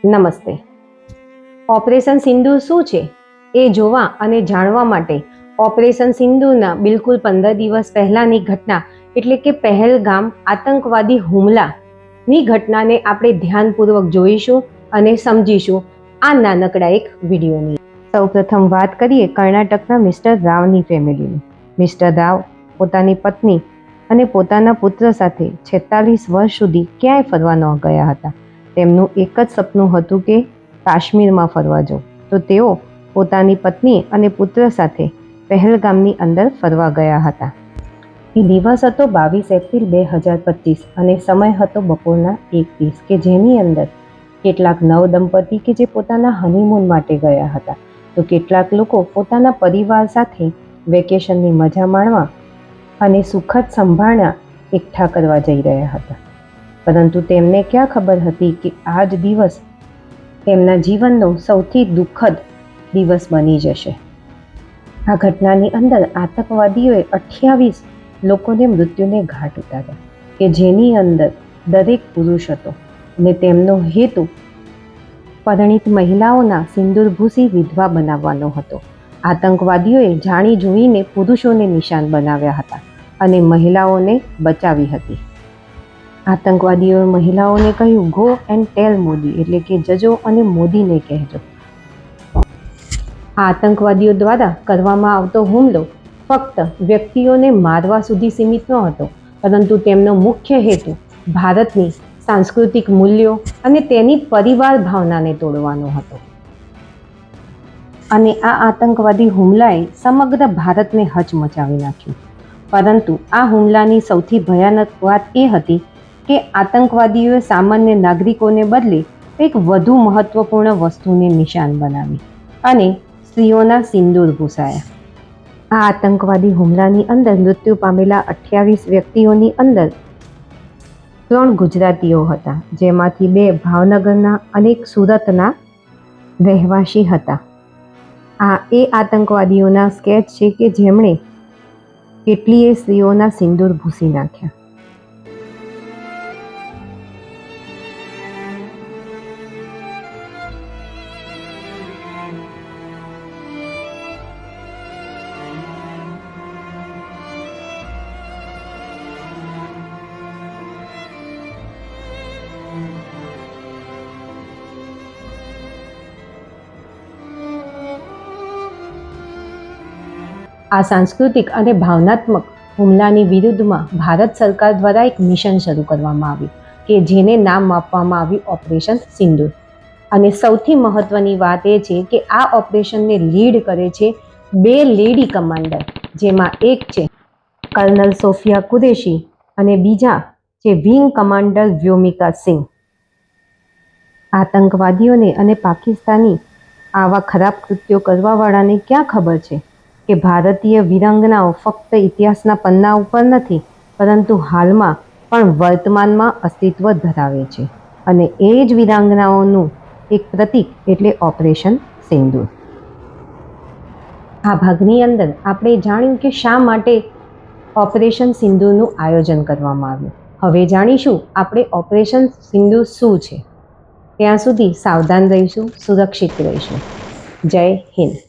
નમસ્તે. ઓપરેશન સિંદૂર શું છે એ જોવા અને જાણવા માટે ઓપરેશન સિંદૂરના બિલકુલ 15 દિવસ પહેલાની ઘટના એટલે કે પહેલગામ આતંકવાદી હુમલાની ઘટનાને આપણે ધ્યાનપૂર્વક જોઈશું અને સમજીશું આ નાનકડા એક વિડીયોની. સૌપ્રથમ વાત કરીએ કર્ણાટકના મિસ્ટર રાવની ફેમિલીની. મિસ્ટર રાવ પોતાની પત્ની અને પોતાના પુત્ર સાથે 46 વર્ષ સુધી ક્યાંય ફરવા ન ગયા હતા. તેમનું એક જ સપનું હતું કે કાશ્મીરમાં ફરવા જવું. તો તેઓ પોતાની પત્ની અને પુત્ર સાથે પહેલગામની અંદર ફરવા ગયા હતા. એ દિવસ હતો 22 એપ્રિલ 2025 અને સમય હતો બપોરના 1:30 કે જેની અંદર કેટલાક નવ દંપતી કે જે પોતાના હનીમૂન માટે ગયા હતા, તો કેટલાક લોકો પોતાના પરિવાર સાથે વેકેશનની મજા માણવા અને સુખદ સંભાળના એકઠા કરવા જઈ રહ્યા હતા. પરંતુ તેમને ક્યાં ખબર હતી કે આ જ દિવસ તેમના જીવનનો સૌથી દુઃખદ દિવસ બની જશે. આ ઘટનાની અંદર આતંકવાદીઓએ 28 લોકોને મૃત્યુને ઘાટ ઉતાર્યા કે જેની અંદર દરેક પુરુષ હતો અને તેમનો હેતુ પરિણીત મહિલાઓના સિંદૂરભૂષી વિધવા બનાવવાનો હતો. આતંકવાદીઓએ જાણી જોઈને પુરુષોને નિશાન બનાવ્યા હતા અને મહિલાઓને બચાવી હતી. આતંકવાદીઓએ મહિલાઓને કહ્યું, ગો એન્ડ ટેલ મોદી, એટલે કે જજો અને મોદીને કહેજો. આ આતંકવાદીઓ દ્વારા કરવામાં આવતો હુમલો ફક્ત વ્યક્તિઓને મારવા સુધી સીમિત ન હતો, પરંતુ તેમનો મુખ્ય હેતુ ભારતની સાંસ્કૃતિક મૂલ્યો અને તેની પરિવાર ભાવનાને તોડવાનો હતો. અને આ આતંકવાદી હુમલાએ સમગ્ર ભારતને હચમચાવી નાખ્યું. પરંતુ આ હુમલાની સૌથી ભયાનક વાત એ હતી કે આતંકવાદીઓએ સામાન્ય નાગરિકોને બદલે એક વધુ મહત્વપૂર્ણ વસ્તુને નિશાન બનાવી અને સ્ત્રીઓના સિંદૂર ભૂસાયા. આ આતંકવાદી હુમલાની અંદર મૃત્યુ પામેલા 28 વ્યક્તિઓની અંદર 3 ગુજરાતીઓ હતા, જેમાંથી 2 ભાવનગરના અને 1 સુરતના રહેવાસી હતા. આ એ આતંકવાદીઓના સ્કેચ છે કે જેમણે કેટલીય સ્ત્રીઓના સિંદૂર ભૂસી નાખ્યા. આ સાંસ્કૃતિક અને ભાવનાત્મક હુમલાની વિરુદ્ધમાં ભારત સરકાર દ્વારા એક મિશન શરૂ કરવામાં આવ્યું કે જેને નામ આપવામાં આવ્યું ઓપરેશન સિંદૂર. અને સૌથી મહત્વની વાત એ છે કે આ ઓપરેશનને લીડ કરે છે 2 લેડી કમાન્ડર, જેમાં એક છે કર્નલ સોફિયા કુરેશી અને બીજા છે વિંગ કમાન્ડર વ્યોમિકા સિંહ. આતંકવાદીઓને અને પાકિસ્તાની આવા ખરાબ કૃત્યો કરવાવાળાને ક્યાં ખબર છે કે ભારતીય વીરાંગનાઓ ફક્ત ઇતિહાસના પન્ના ઉપર નથી, પરંતુ હાલમાં પણ વર્તમાનમાં અસ્તિત્વ ધરાવે છે. અને એ જ વીરાંગનાઓનું એક પ્રતીક એટલે ઓપરેશન સિંદૂર. આ ભાગની અંદર આપણે જાણ્યું કે શા માટે ઓપરેશન સિંદૂરનું આયોજન કરવામાં આવ્યું. હવે જાણીશું આપણે ઓપરેશન સિંદૂર શું છે. ત્યાં સુધી સાવધાન રહીશું, સુરક્ષિત રહીશું. જય હિન્દ.